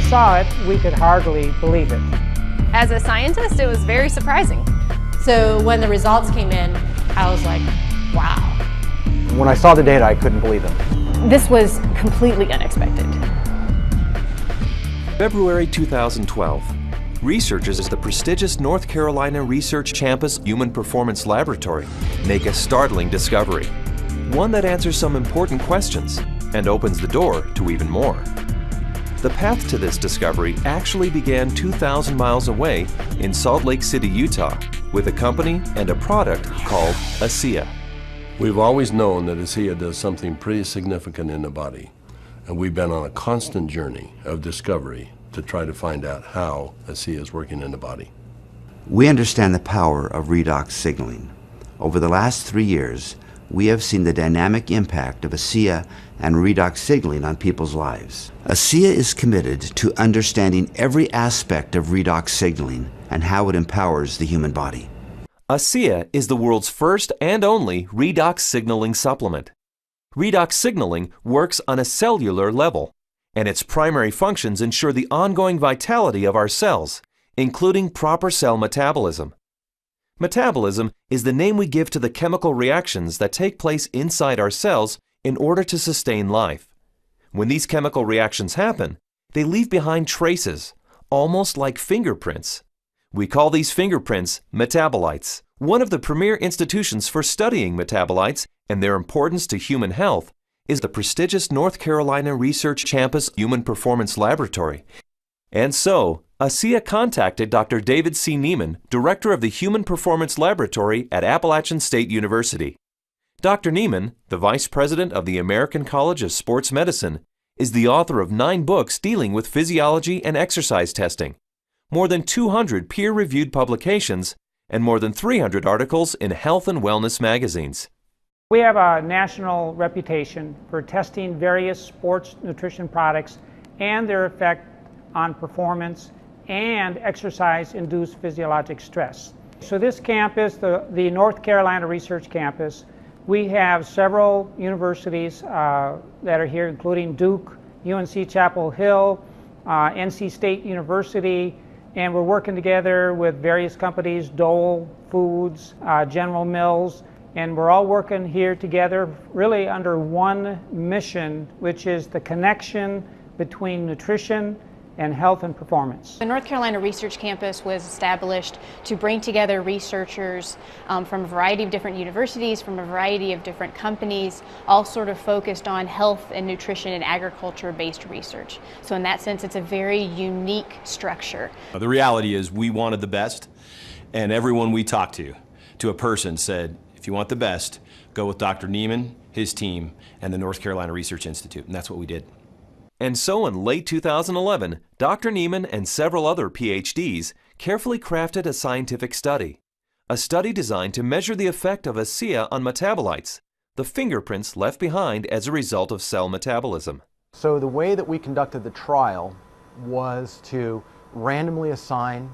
saw it, we could hardly believe it. As a scientist, it was very surprising. So when the results came in, I was like, wow. When I saw the data, I couldn't believe them. This was completely unexpected. February 2012. Researchers at the prestigious North Carolina Research Campus Human Performance Laboratory make a startling discovery. One that answers some important questions and opens the door to even more. The path to this discovery actually began 2,000 miles away in Salt Lake City, Utah, with a company and a product called ASEA. We've always known that ASEA does something pretty significant in the body, and we've been on a constant journey of discovery to try to find out how ASEA is working in the body. We understand the power of redox signaling. Over the last 3 years, we have seen the dynamic impact of ASEA and redox signaling on people's lives. ASEA is committed to understanding every aspect of redox signaling and how it empowers the human body. ASEA is the world's first and only redox signaling supplement. Redox signaling works on a cellular level, and its primary functions ensure the ongoing vitality of our cells, including proper cell metabolism. Metabolism is the name we give to the chemical reactions that take place inside our cells in order to sustain life. When these chemical reactions happen, they leave behind traces, almost like fingerprints. We call these fingerprints metabolites. One of the premier institutions for studying metabolites and their importance to human health is the prestigious North Carolina Research Campus Human Performance Laboratory. And so, ASEA contacted Dr. David C. Nieman, director of the Human Performance Laboratory at Appalachian State University. Dr. Nieman, the vice president of the American College of Sports Medicine, is the author of 9 books dealing with physiology and exercise testing, more than 200 peer-reviewed publications, and more than 300 articles in health and wellness magazines. We have a national reputation for testing various sports nutrition products and their effect on performance and exercise-induced physiologic stress. So this campus, the North Carolina Research Campus, we have several universities that are here, including Duke, UNC Chapel Hill, NC State University, and we're working together with various companies, Dole Foods, General Mills, and we're all working here together really under one mission, which is the connection between nutrition and health and performance. The North Carolina Research Campus was established to bring together researchers from a variety of different universities, from a variety of different companies, all sort of focused on health and nutrition and agriculture-based research. So in that sense, it's a very unique structure. The reality is we wanted the best, and everyone we talked to a person said, if you want the best, go with Dr. Nieman, his team, and the North Carolina Research Institute, and that's what we did. And so in late 2011, Dr. Nieman and several other PhDs carefully crafted a scientific study. A study designed to measure the effect of ASEA on metabolites, the fingerprints left behind as a result of cell metabolism. So the way that we conducted the trial was to randomly assign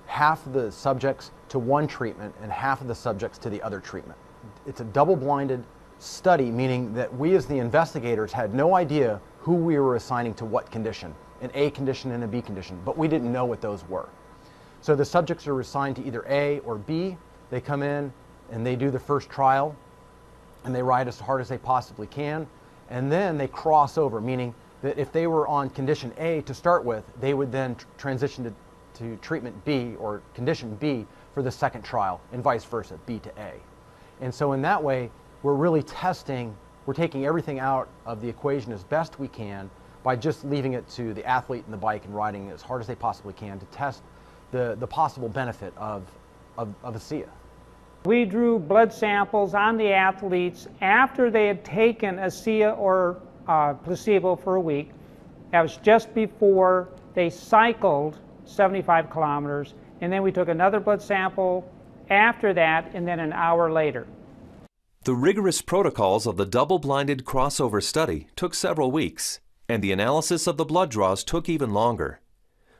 half of the subjects to one treatment and half of the subjects to the other treatment. It's a double-blinded study, meaning that we as the investigators had no idea who we were assigning to what condition, an A condition and a B condition, but we didn't know what those were. So the subjects are assigned to either A or B. They come in and they do the first trial and they ride as hard as they possibly can, and then they cross over, meaning that if they were on condition A to start with, they would then transition to treatment B or condition B for the second trial, and vice versa, B to A. And so in that way, we're really testing, we're taking everything out of the equation as best we can by just leaving it to the athlete and the bike and riding as hard as they possibly can to test the possible benefit of ASEA. We drew blood samples on the athletes after they had taken ASEA or placebo for a week. That was just before they cycled 75 kilometers, and then we took another blood sample after that, and then an hour later. The rigorous protocols of the double-blinded crossover study took several weeks, and the analysis of the blood draws took even longer.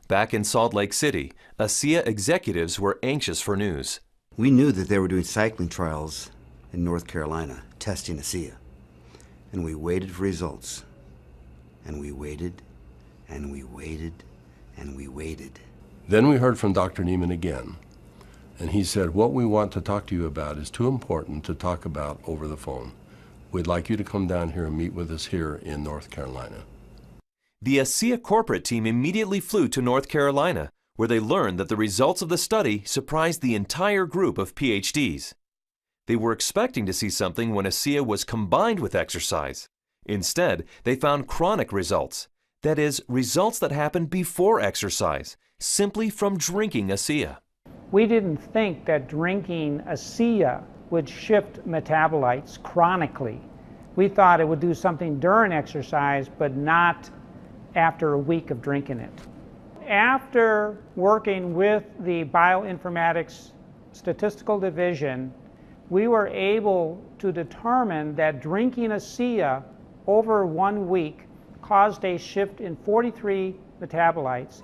Back in Salt Lake City, ASEA executives were anxious for news. We knew that they were doing cycling trials in North Carolina, testing ASEA. And we waited for results. And we waited, and we waited, and we waited. Then we heard from Dr. Nieman again, and he said, what we want to talk to you about is too important to talk about over the phone. We'd like you to come down here and meet with us here in North Carolina. The ASEA corporate team immediately flew to North Carolina, where they learned that the results of the study surprised the entire group of PhDs. They were expecting to see something when ASEA was combined with exercise. Instead, they found chronic results. That is, results that happened before exercise, simply from drinking ASEA. We didn't think that drinking ASEA would shift metabolites chronically. We thought it would do something during exercise, but not after a week of drinking it. After working with the bioinformatics statistical division, we were able to determine that drinking ASEA over 1 week caused a shift in 43 metabolites.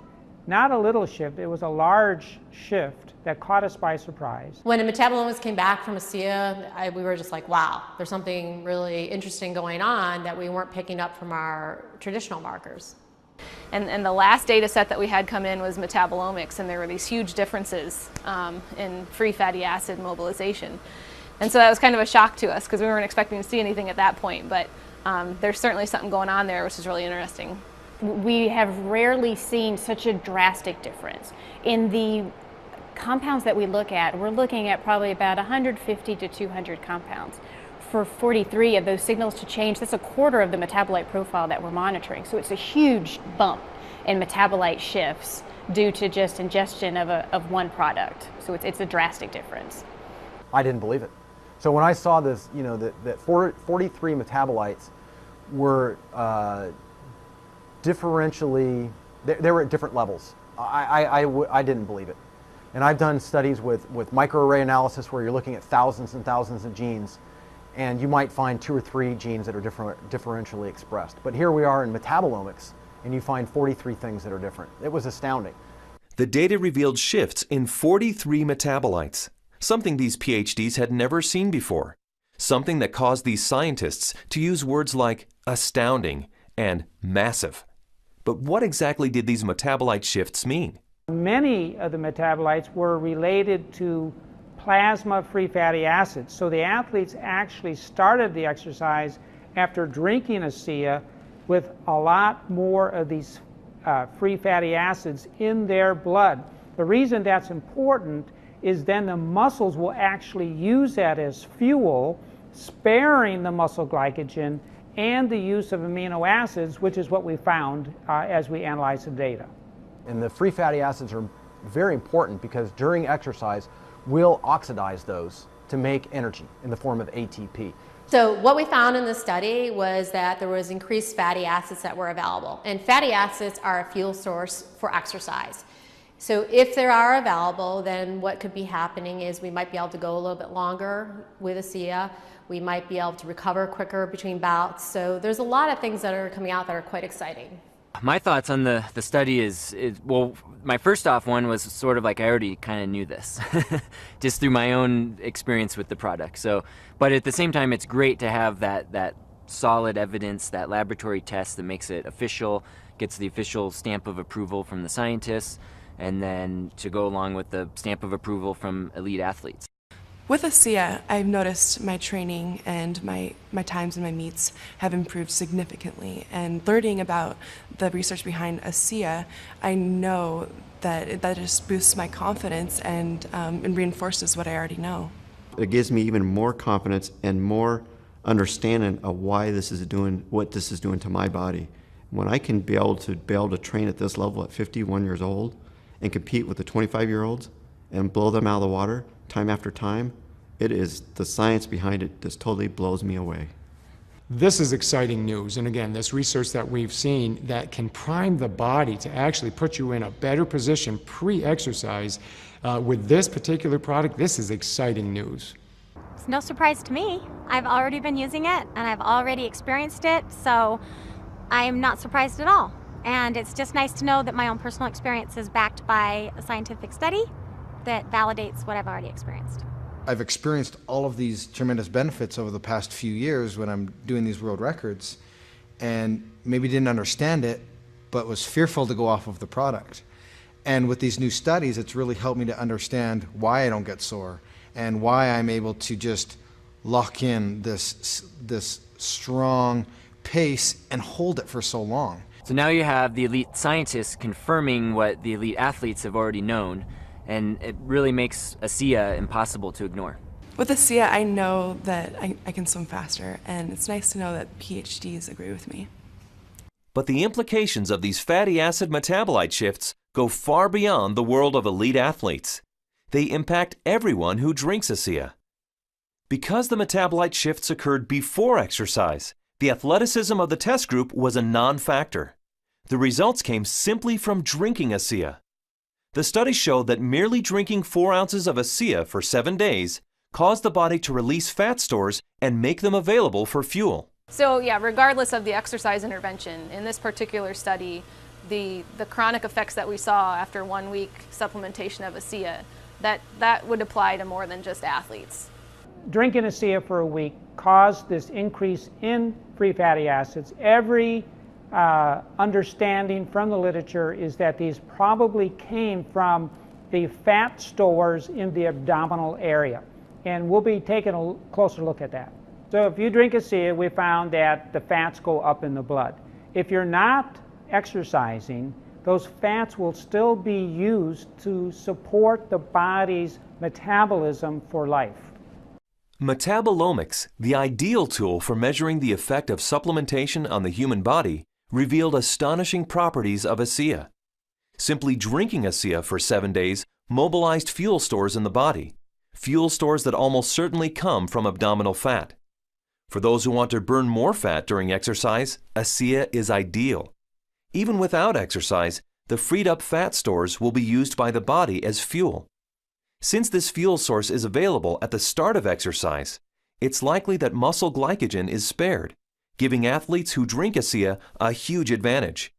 Not a little shift, it was a large shift that caught us by surprise. When the metabolomics came back from ASEA, we were just like, wow, there's something really interesting going on that we weren't picking up from our traditional markers. And the last data set that we had come in was metabolomics, and there were these huge differences in free fatty acid mobilization. And so that was kind of a shock to us because we weren't expecting to see anything at that point, but there's certainly something going on there which is really interesting. We have rarely seen such a drastic difference. In the compounds that we look at, we're looking at probably about 150 to 200 compounds. For 43 of those signals to change, that's a quarter of the metabolite profile that we're monitoring. So it's a huge bump in metabolite shifts due to just ingestion of one product. So it's a drastic difference. I didn't believe it. So when I saw this, you know, that 43 metabolites were differentially, they were at different levels. I didn't believe it. And I've done studies with microarray analysis where you're looking at thousands and thousands of genes, and you might find 2 or 3 genes that are differentially expressed. But here we are in metabolomics, and you find 43 things that are different. It was astounding. The data revealed shifts in 43 metabolites, something these PhDs had never seen before, something that caused these scientists to use words like astounding and massive. But what exactly did these metabolite shifts mean? Many of the metabolites were related to plasma free fatty acids. So the athletes actually started the exercise after drinking ASEA with a lot more of these free fatty acids in their blood. The reason that's important is then the muscles will actually use that as fuel, sparing the muscle glycogen and the use of amino acids, which is what we found as we analyzed the data. And the free fatty acids are very important because during exercise, we'll oxidize those to make energy in the form of ATP. So what we found in the study was that there was increased fatty acids that were available. And fatty acids are a fuel source for exercise. So if they are available, then what could be happening is we might be able to go a little bit longer with ASEA. We might be able to recover quicker between bouts. So there's a lot of things that are coming out that are quite exciting. My thoughts on the study is, well, my first off one was sort of like I already kind of knew this, just through my own experience with the product. So, but at the same time, it's great to have that solid evidence, that laboratory test that makes it official, gets the official stamp of approval from the scientists, and then to go along with the stamp of approval from elite athletes. With ASEA, I've noticed my training and my times and my meets have improved significantly. And learning about the research behind ASEA, I know that that just boosts my confidence and reinforces what I already know. It gives me even more confidence and more understanding of why this is doing what this is doing to my body. When I can be able to train at this level at 51 years old and compete with the 25-year-olds and blow them out of the water time after time, it is the science behind it just totally blows me away. This is exciting news, and again, this research that we've seen that can prime the body to actually put you in a better position pre-exercise with this particular product. This is exciting news. It's no surprise to me. I've already been using it and I've already experienced it, so I am not surprised at all. And it's just nice to know that my own personal experience is backed by a scientific study that validates what I've already experienced. I've experienced all of these tremendous benefits over the past few years when I'm doing these world records, and maybe didn't understand it but was fearful to go off of the product. And with these new studies, it's really helped me to understand why I don't get sore and why I'm able to just lock in this strong pace and hold it for so long. So now you have the elite scientists confirming what the elite athletes have already known, and it really makes ASEA impossible to ignore. With ASEA, I know that I can swim faster, and it's nice to know that PhDs agree with me. But the implications of these fatty acid metabolite shifts go far beyond the world of elite athletes. They impact everyone who drinks ASEA. Because the metabolite shifts occurred before exercise, the athleticism of the test group was a non-factor. The results came simply from drinking ASEA. The study showed that merely drinking 4 ounces of ASEA for 7 days caused the body to release fat stores and make them available for fuel. So yeah, regardless of the exercise intervention, in this particular study, the chronic effects that we saw after 1 week supplementation of ASEA, that would apply to more than just athletes. Drinking ASEA for a week caused this increase in free fatty acids. Every understanding from the literature is that these probably came from the fat stores in the abdominal area. And we'll be taking a closer look at that. So if you drink ASEA, we found that the fats go up in the blood. If you're not exercising, those fats will still be used to support the body's metabolism for life. Metabolomics, the ideal tool for measuring the effect of supplementation on the human body, revealed astonishing properties of ASEA. Simply drinking ASEA for 7 days mobilized fuel stores in the body, fuel stores that almost certainly come from abdominal fat. For those who want to burn more fat during exercise, ASEA is ideal. Even without exercise, the freed up fat stores will be used by the body as fuel. Since this fuel source is available at the start of exercise, it's likely that muscle glycogen is spared, giving athletes who drink ASEA a huge advantage.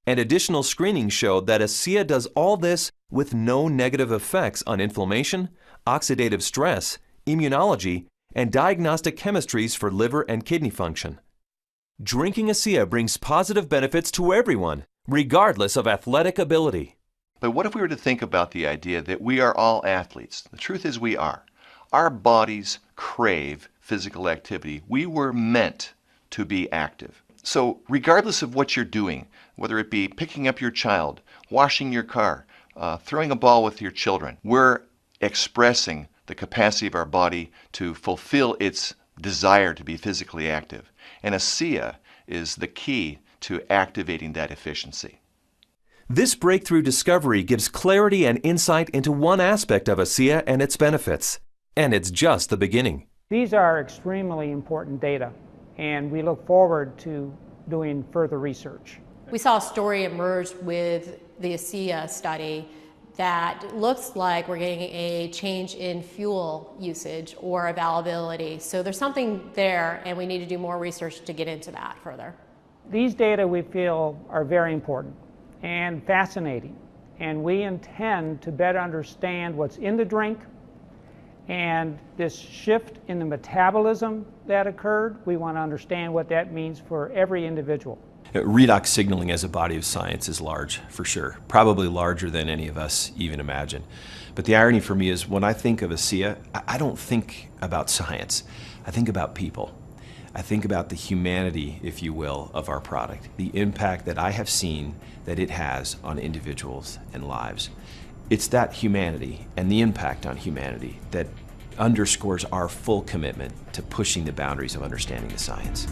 And additional screenings showed that ASEA does all this with no negative effects on inflammation, oxidative stress, immunology, and diagnostic chemistries for liver and kidney function. Drinking ASEA brings positive benefits to everyone, regardless of athletic ability. But what if we were to think about the idea that we are all athletes? The truth is we are. Our bodies crave physical activity. We were meant to be active. So regardless of what you're doing, whether it be picking up your child, washing your car, throwing a ball with your children, we're expressing the capacity of our body to fulfill its desire to be physically active. And ASEA is the key to activating that efficiency. This breakthrough discovery gives clarity and insight into one aspect of ASEA and its benefits. And it's just the beginning. These are extremely important data, and we look forward to doing further research. We saw a story emerge with the ASEA study that looks like we're getting a change in fuel usage or availability. So there's something there, and we need to do more research to get into that further. These data we feel are very important and fascinating, and we intend to better understand what's in the drink and this shift in the metabolism that occurred. We want to understand what that means for every individual. Redox signaling as a body of science is large, for sure. Probably larger than any of us even imagine. But the irony for me is when I think of ASEA, I don't think about science. I think about people. I think about the humanity, if you will, of our product, the impact that I have seen that it has on individuals and lives. It's that humanity and the impact on humanity that underscores our full commitment to pushing the boundaries of understanding the science.